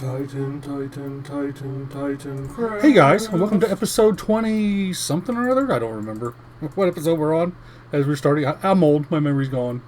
Titancraft. Hey guys, and welcome to episode 20 something or other. I don't remember what episode we're on as we're starting. I'm old, my memory's gone.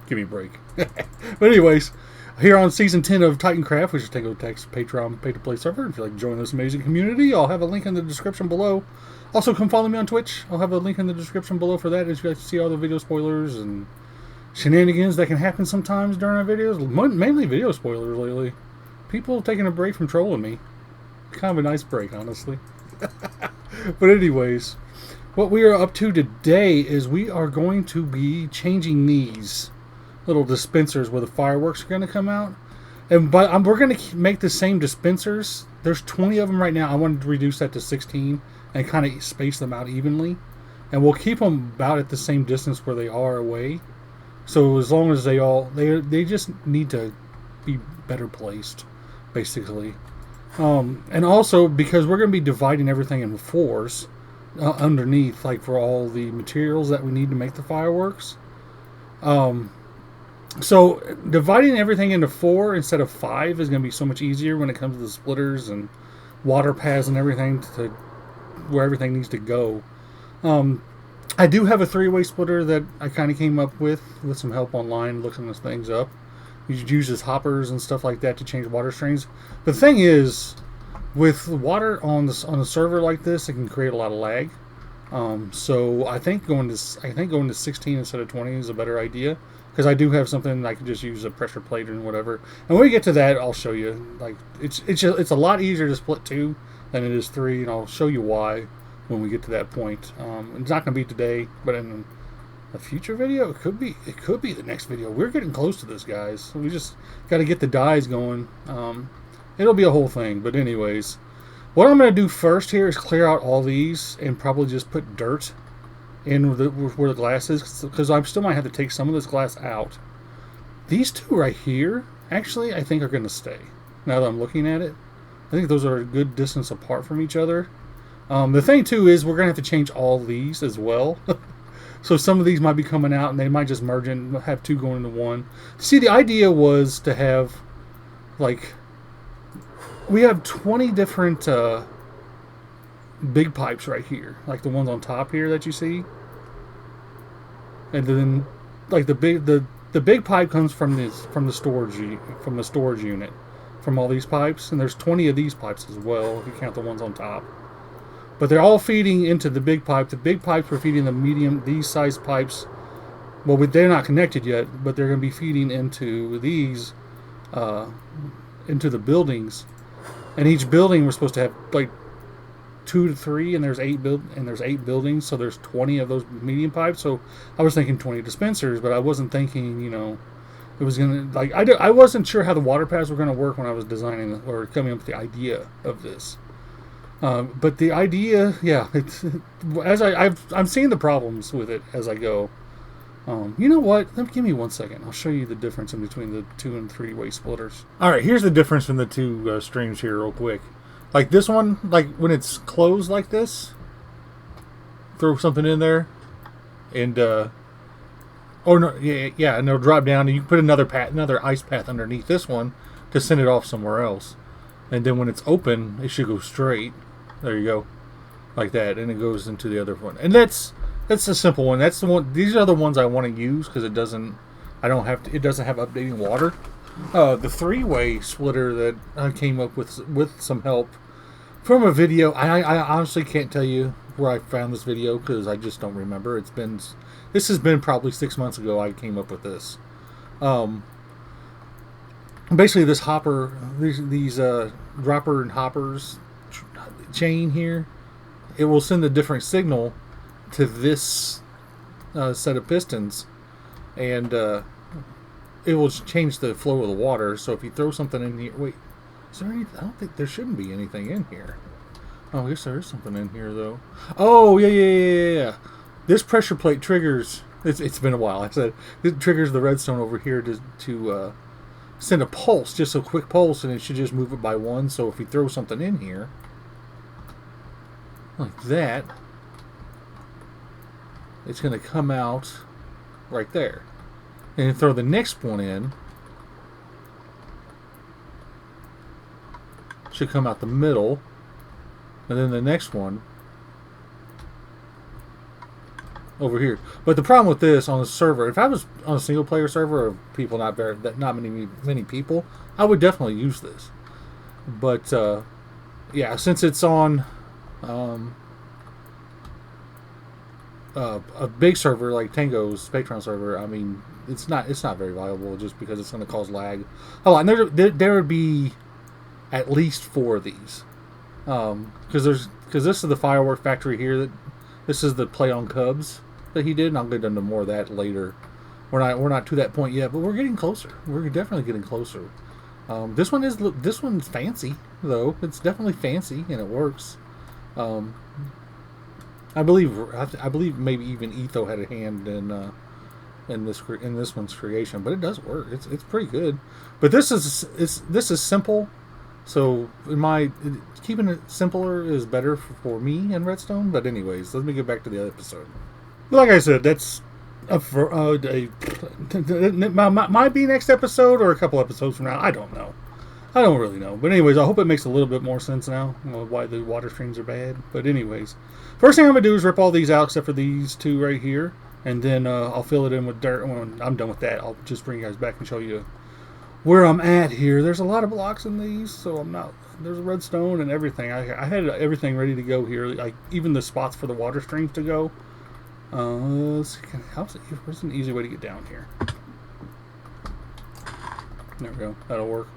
Give me a break. But anyways, here on season 10 of Titancraft, which is Tango Text Patreon pay to play server. If you'd like to join this amazing community, I'll have a link in the description below. Also, come follow me on Twitch. I'll have a link in the description below for that, as you guys see all the video spoilers and shenanigans that can happen sometimes during our videos. Mainly video spoilers lately. People taking a break from trolling me. Kind of a nice break, honestly. But anyways, what we are up to today is we are going to be changing these little dispensers where the fireworks are going to come out. And we're going to make the same dispensers. There's 20 of them right now. I wanted to reduce that to 16 and kind of space them out evenly. And we'll keep them about at the same distance where they are away. So as long as they just need to be better placed, basically. And also because we're going to be dividing everything into fours underneath, like for all the materials that we need to make the fireworks. So dividing everything into 4 instead of 5 is going to be so much easier when it comes to the splitters and water paths and everything to where everything needs to go. I do have a 3-way splitter that I kind of came up with some help online, looking those things up. You use as hoppers and stuff like that to change water streams. But the thing is, with water on a server like this, it can create a lot of lag. So I think going to 16 instead of 20 is a better idea, because I do have something I can just use a pressure plate and whatever. And when we get to that, I'll show you. Like it's a lot easier to split 2 than it is 3, and I'll show you why when we get to that point. It's not going to be today, but in a future video, it could be the next video. We're getting close to this, guys. We just got to get the dyes going. It'll be a whole thing. But anyways, what I'm going to do first here is clear out all these and probably just put dirt in where the glass is, because I still might have to take some of this glass out. These 2 right here, actually, I think are going to stay. Now that I'm looking at it, I think those are a good distance apart from each other. The thing too is we're going to have to change all these as well. So some of these might be coming out and they might just merge in, have 2 going into 1. See, the idea was to have, like, we have 20 different big pipes right here, like the ones on top here that you see. And then, like, the big pipe comes from the storage unit, from all these pipes, and there's 20 of these pipes as well if you count the ones on top. But they're all feeding into the big pipe. The big pipes were feeding the medium, these size pipes. Well, they're not connected yet, but they're going to be feeding into these, into the buildings. And each building we're supposed to have like 2 to 3, and there's 8 buildings, so there's 20 of those medium pipes. So I was thinking 20 dispensers, but I wasn't thinking, it was gonna, like, I wasn't sure how the water paths were going to work when I was designing or coming up with the idea of this. But the idea, yeah, I'm seeing the problems with it as I go. You know what? Give me 1 second. I'll show you the difference in between the 2 and 3-way splitters. All right, here's the difference in the 2 streams here, real quick. Like this one, like when it's closed like this, throw something in there, and and it'll drop down, and you can put another ice path underneath this one to send it off somewhere else. And then when it's open, it should go straight. There you go, like that, and it goes into the other one. And that's a simple one. That's the one. These are the ones I want to use because it doesn't have updating water. The 3-way splitter that I came up with some help from a video. I honestly can't tell you where I found this video because I just don't remember. This has been probably 6 months ago I came up with this. Basically, this hopper, these dropper and hoppers chain here, it will send a different signal to this set of pistons, and it will change the flow of the water. So if you throw something in here, wait, is there anything? I don't think there shouldn't be anything in here. Oh, I guess there is something in here though. Oh yeah. This pressure plate triggers. It's been a while. I said it triggers the redstone over here to send a pulse, just a quick pulse, and it should just move it by 1. So if you throw something in here like that, it's going to come out right there. And throw the next one in, should come out the middle, and then the next one over here. But the problem with this on a server, if I was on a single player server of people not many people, I would definitely use this. But yeah, since it's on a big server like Tango's Patreon server, I mean, it's not very valuable just because it's going to cause lag a lot. And there would be at least 4 of these, because this is the firework factory here. This is the play on Cubs that he did, and I'll get into more of that later. We're not to that point yet, but we're getting closer. We're definitely getting closer. This one's fancy though. It's definitely fancy and it works. I believe maybe even Etho had a hand in this one's creation, but it does work. It's pretty good. But this is simple. So keeping it simpler is better for me in Redstone. But anyways, let me get back to the other episode. Like I said, that's up for might be next episode or a couple episodes from now. I don't know. I don't really know. But anyways, I hope it makes a little bit more sense now why the water streams are bad. But anyways, first thing I'm going to do is rip all these out except for these 2 right here. And then I'll fill it in with dirt. When I'm done with that, I'll just bring you guys back and show you where I'm at here. There's a lot of blocks in these, so I'm not... There's a redstone and everything. I had everything ready to go here. Like, even the spots for the water streams to go. Let's see. Where's an easy way to get down here? There we go. That'll work.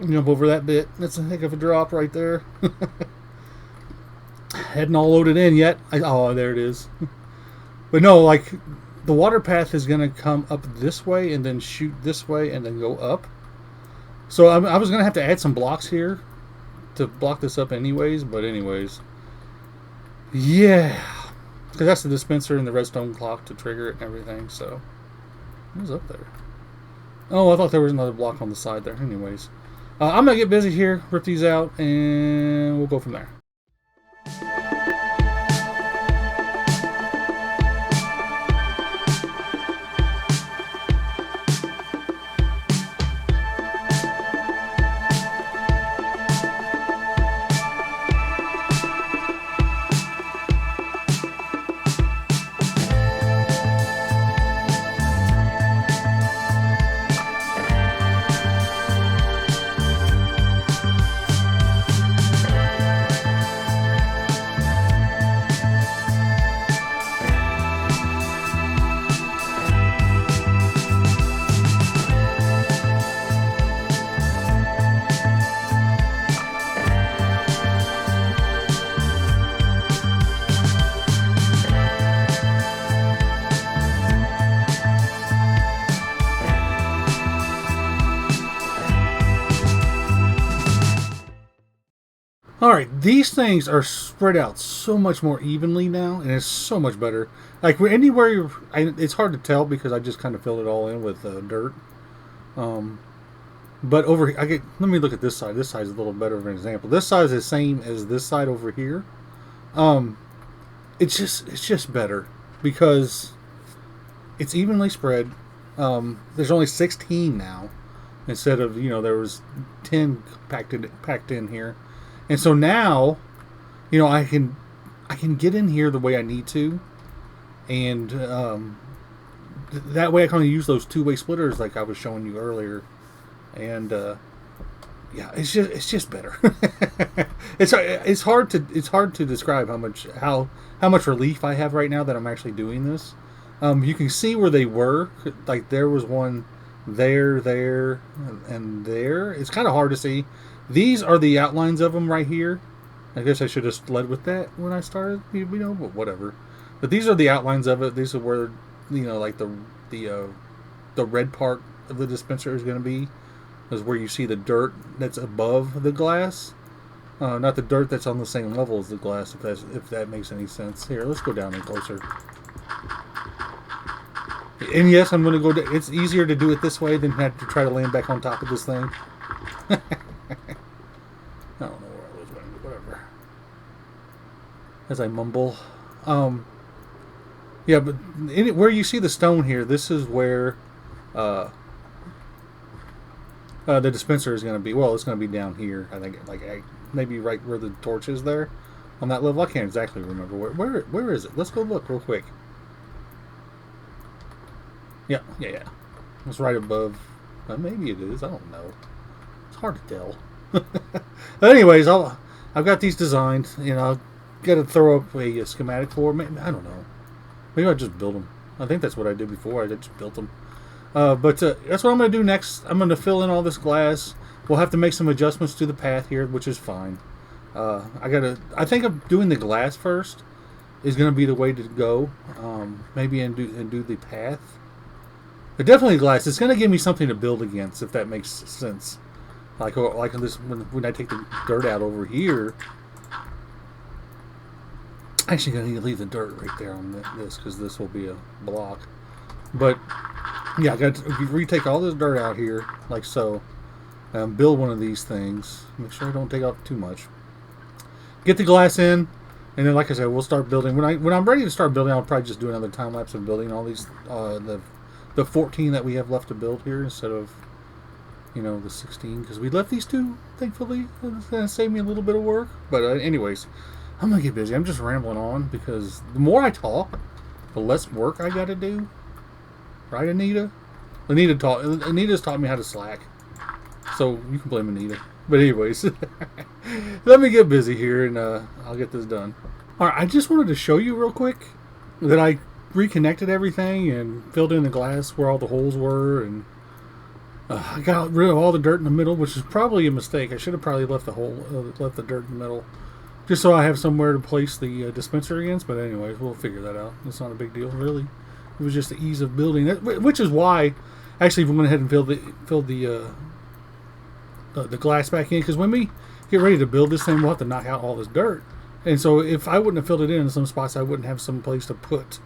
Jump over that bit. That's a heck of a drop right there. Hadn't all loaded in yet. Oh, there it is. But no, like, the water path is going to come up this way and then shoot this way and then go up. So I was going to have to add some blocks here to block this up anyways. But anyways. Yeah. Because that's the dispenser and the redstone clock to trigger it and everything. So, what's up there? Oh, I thought there was another block on the side there. Anyways. I'm going to get busy here, rip these out, and we'll go from there. Alright, these things are spread out so much more evenly now, and it's so much better. Like, anywhere, it's hard to tell because I just kind of filled it all in with dirt. But over here, let me look at this side. This side is a little better of an example. This side is the same as this side over here. It's just better because it's evenly spread. There's only 16 now instead of, there was 10 packed in here. And so now, I can get in here the way I need to, and that way I kind of use those two-way splitters like I was showing you earlier, and yeah, it's just better. it's hard to describe how much relief I have right now that I'm actually doing this. You can see where they were, like there was one there, and there. It's kind of hard to see. These are the outlines of them right here. I guess I should have led with that when I started, but whatever. But these are the outlines of it. These are where, like the red part of the dispenser is going to be. Is where you see the dirt that's above the glass. Not the dirt that's on the same level as the glass, if that makes any sense. Here, let's go down in closer. And yes, I'm going to go. It's easier to do it this way than have to try to land back on top of this thing. I don't know where I was going, but whatever. As I mumble. Yeah, but where you see the stone here, this is where The dispenser is going to be, well, it's going to be down here. I think, like, maybe right where the torch is there on that level. I can't exactly remember. Where is it? Let's go look real quick. Yeah. It's right above. Maybe it is. I don't know. It's hard to tell. But anyways, I've got these designed. You know, I've got to throw up a schematic for them. I don't know. Maybe I just build them. I think that's what I did before. I just built them. But that's what I'm going to do next. I'm going to fill in all this glass. We'll have to make some adjustments to the path here, which is fine. I think I'm doing the glass first is going to be the way to go. Maybe and do the path. But definitely glass. It's going to give me something to build against, if that makes sense. Like this, when I take the dirt out over here. I'm actually going to need to leave the dirt right there on this, because this will be a block. But yeah, I got to retake all this dirt out here, like so. Build one of these things. Make sure I don't take out too much. Get the glass in, and then, like I said, we'll start building. When I'm ready to start building, I'll probably just do another time lapse of building all these the 14 that we have left to build here instead of, you know, the 16, because we left these two, thankfully. It's going to save me a little bit of work. But anyways, I'm going to get busy. I'm just rambling on, because the more I talk, the less work I got to do. Right, Anita? Anita's taught me how to slack. So you can blame Anita. But anyways, let me get busy here, and I'll get this done. Alright, I just wanted to show you real quick that I reconnected everything and filled in the glass where all the holes were, and I got rid of all the dirt in the middle, which is probably a mistake. I should have probably left the dirt in the middle, just so I have somewhere to place the dispenser against. But anyways, we'll figure that out. It's not a big deal, really. It was just the ease of building, which is why I actually went ahead and filled the glass back in, because when we get ready to build this thing, we'll have to knock out all this dirt. And so if I wouldn't have filled it in some spots, I wouldn't have some place to put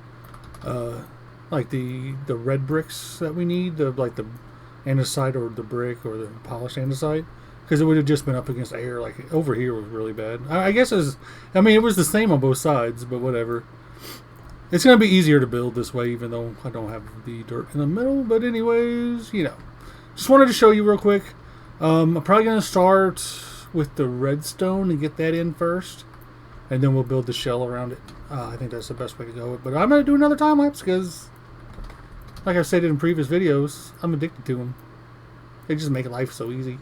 like the red bricks that we need, like the andesite or the brick or the polished andesite, because it would have just been up against air. Like over here was really bad. I guess it was the same on both sides, but whatever. It's going to be easier to build this way, even though I don't have the dirt in the middle. But anyways, you know, just wanted to show you real quick. I'm probably going to start with the redstone and get that in first, and then we'll build the shell around it. I think that's the best way to go. But I'm going to do another time lapse because, like I've said in previous videos, I'm addicted to them. They just make life so easy.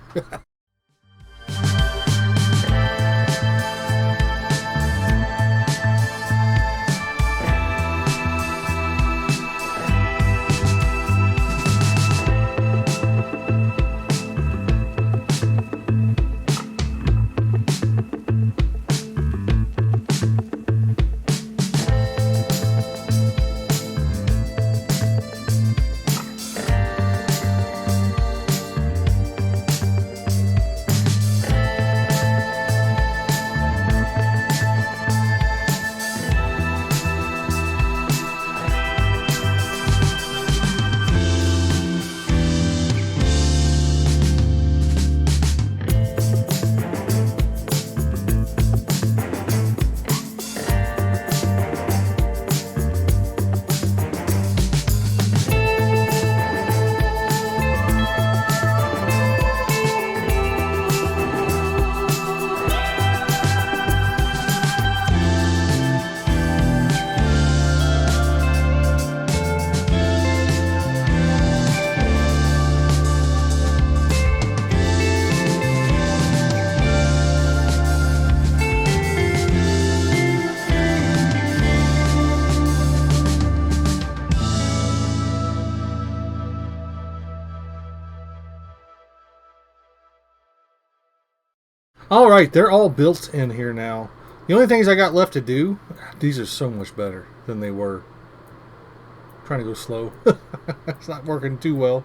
Alright, they're all built in here now. The only things I got left to do, these are so much better than they were. I'm trying to go slow. It's not working too well.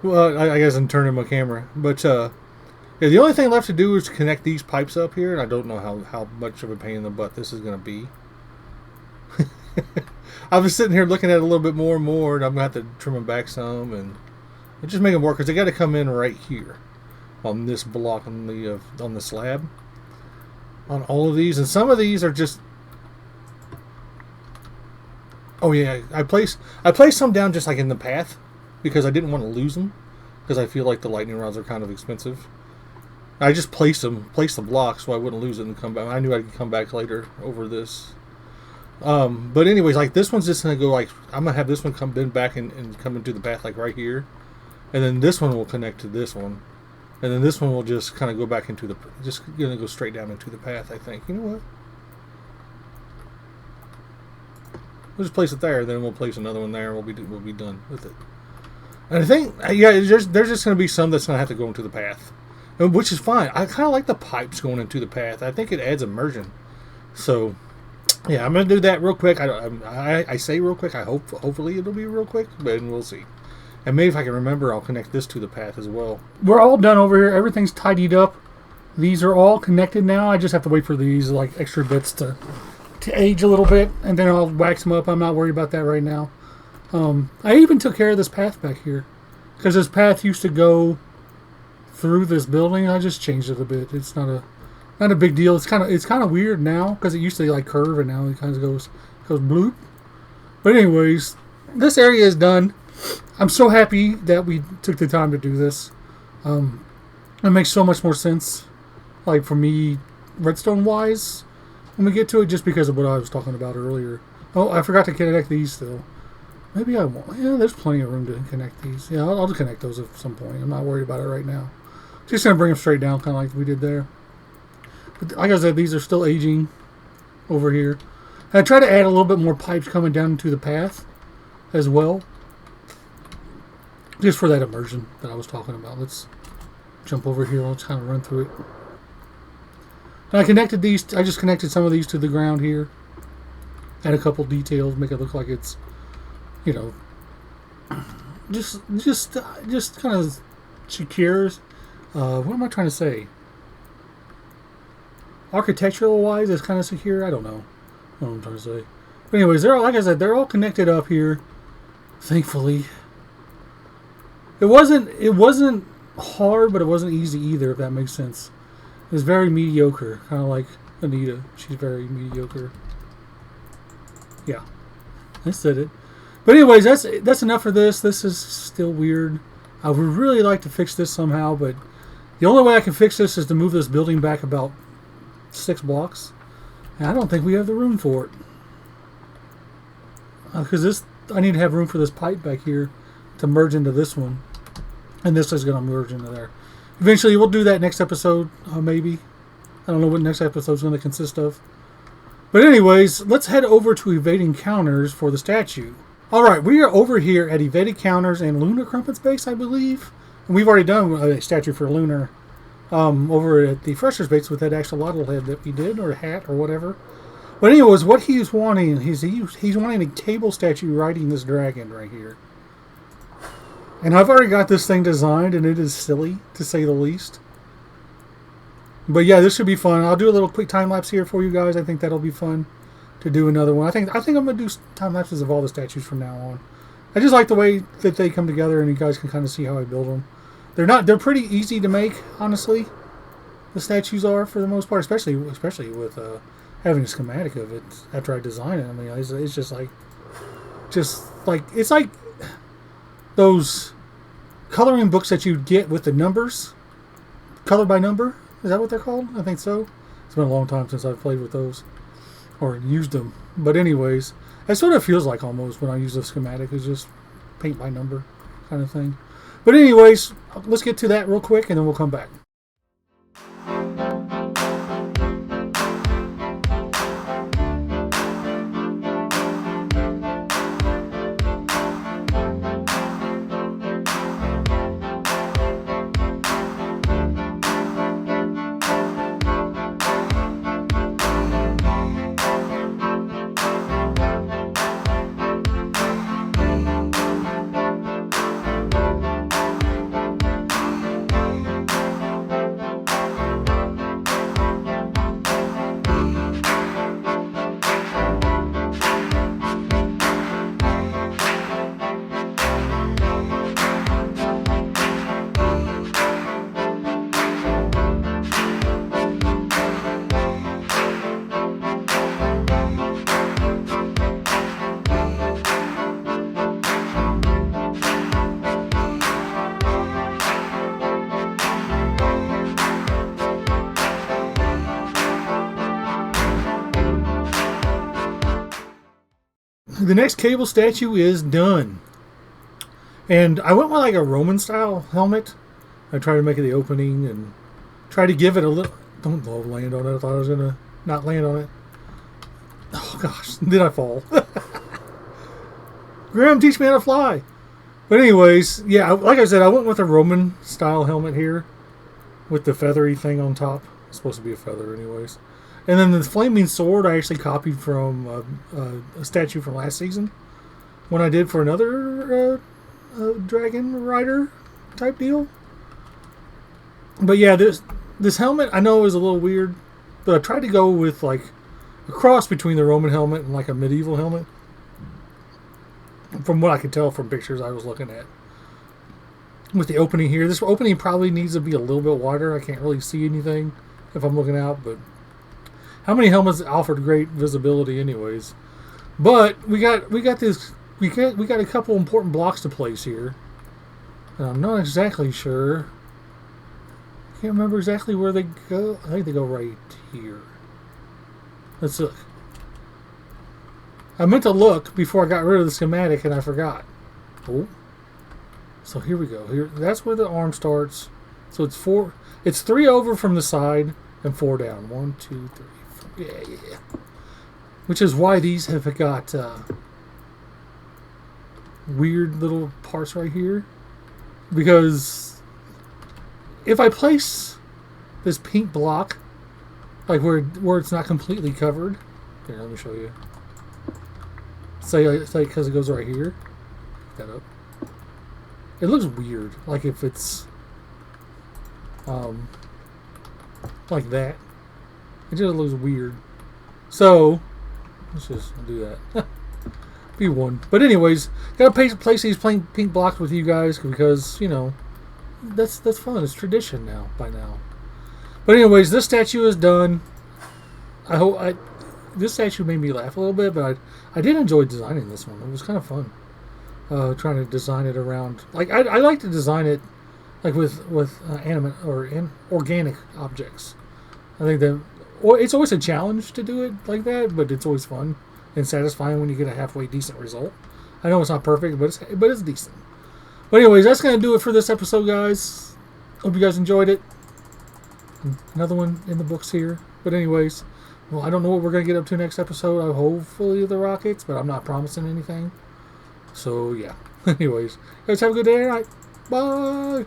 Well, I guess I'm turning my camera. But yeah, the only thing left to do is connect these pipes up here, and I don't know how much of a pain in the butt this is going to be. I was sitting here looking at it a little bit more and more, and I'm going to have to trim them back some and just make them work, because they got to come in right here on this block on the slab on all of these. And some of these are just, oh yeah, I placed some down just like in the path because I didn't want to lose them, because because I feel like the lightning rods are kind of expensive. I just placed the block so I wouldn't lose it and come back. I knew I'd come back later over this. But anyways, like this one's just gonna go like I'm gonna have this one come bend back and come into the path like right here, and then this one will connect to this one, and then this one will just kind of go back into the just gonna go straight down into the path. I think. You know what? We'll just place it there, then we'll place another one there. And we'll be done with it. And I think there's just gonna be some that's gonna have to go into the path, which is fine. I kind of like the pipes going into the path. I think it adds immersion. So. Yeah, I'm going to do that real quick. I say real quick. Hopefully it'll be real quick, but we'll see. And maybe if I can remember, I'll connect this to the path as well. We're all done over here. Everything's tidied up. These are all connected now. I just have to wait for these like extra bits to age a little bit, and then I'll wax them up. I'm not worried about that right now. I even took care of this path back here because this path used to go through this building. I just changed it a bit. It's not a big deal. It's kind of weird now because it used to like curve and now it kind of goes bloop. But anyways, this area is done. I'm so happy that we took the time to do this. It makes so much more sense, like for me, redstone wise, when we get to it, just because of what I was talking about earlier. Oh, I forgot to connect these still. Maybe I won't. Yeah, there's plenty of room to connect these. Yeah, I'll connect those at some point. I'm not worried about it right now. Just gonna bring them straight down, kind of like we did there. But like I said, these are still aging over here. And I try to add a little bit more pipes coming down into the path as well. Just for that immersion that I was talking about. Let's jump over here. Let's kind of run through it. And I connected these. I just connected some of these to the ground here. Add a couple details, make it look like it's, you know, just kind of secures. What am I trying to say? Architectural wise, it's kind of secure. I don't know what I'm trying to say. But anyways, they're all, like I said, they're all connected up here. Thankfully, it wasn't hard, but it wasn't easy either. If that makes sense, it was very mediocre, kind of like Anita. She's very mediocre. Yeah, I said it. But anyways, that's enough for this. This is still weird. I would really like to fix this somehow, but the only way I can fix this is to move this building back about 6 blocks, and I don't think we have the room for it because I need to have room for this pipe back here to merge into this one, and this is going to merge into there. Eventually, we'll do that next episode, maybe. I don't know what next episode is going to consist of. But anyways, let's head over to evading counters for the statue. Alright, we are over here at evading counters and Lunar Crumpet's base, I believe. And we've already done a statue for Lunar over at the Fresher's base with that axolotl head that we did, or hat, or whatever. But anyways, what he's wanting, he's wanting a Caable statue riding this dragon right here. And I've already got this thing designed, and it is silly, to say the least. But yeah, this should be fun. I'll do a little quick time lapse here for you guys. I think that'll be fun to do another one. I think I'm gonna do time lapses of all the statues from now on. I just like the way that they come together, and you guys can kind of see how I build them. They're pretty easy to make, honestly. The statues are, for the most part, especially with having a schematic of it after I design it. I mean, it's just like it's like those coloring books that you get with the numbers, color by number. Is that what they're called? I think so. It's been a long time since I've played with those or used them. But anyways, that's what it feels like almost when I use a schematic. It's just paint by number kind of thing. But anyways, let's get to that real quick and then we'll come back. the next Caable statue is done. And I went with like a Roman style helmet. I tried to make it the opening and try to give it a little... Don't land on it. I thought I was going to not land on it. Oh gosh, did I fall? Graham, teach me how to fly. But anyways, yeah, like I said, I went with a Roman style helmet here with the feathery thing on top. It's supposed to be a feather anyways. And then the flaming sword I actually copied from a statue from last season when I did for another dragon rider type deal. But yeah, this helmet I know is a little weird, but I tried to go with like a cross between the Roman helmet and like a medieval helmet. From what I could tell from pictures I was looking at. With the opening here, this opening probably needs to be a little bit wider. I can't really see anything if I'm looking out, but how many helmets offered great visibility anyways? But we got a couple important blocks to place here. And I'm not exactly sure. I can't remember exactly where they go. I think they go right here. Let's look. I meant to look before I got rid of the schematic and I forgot. Oh. So here we go. Here, that's where the arm starts. So it's 4. It's 3 over from the side and 4 down. 1, 2, 3, 4. Yeah. Which is why these have got weird little parts right here. Because if I place this pink block, like where it's not completely covered. Here, let me show you. Say because it goes right here. Pick that up. It looks weird. Like if it's like that. It just looks weird. So let's just do that. Be one. But anyways, gotta place these pink blocks with you guys because, you know, that's fun. It's tradition now by now. But anyways, this statue is done. This statue made me laugh a little bit, but I did enjoy designing this one. It was kind of fun. Trying to design it around, like I like to design it like with animate or organic objects. I think that it's always a challenge to do it like that, but it's always fun and satisfying when you get a halfway decent result. I know it's not perfect, but it's decent. But anyways, that's gonna do it for this episode, guys. Hope you guys enjoyed it. Another one in the books here. But anyways, well, I don't know what we're gonna get up to next episode. Hopefully the rockets, but I'm not promising anything. So yeah. Anyways, guys, have a good day tonight. Bye.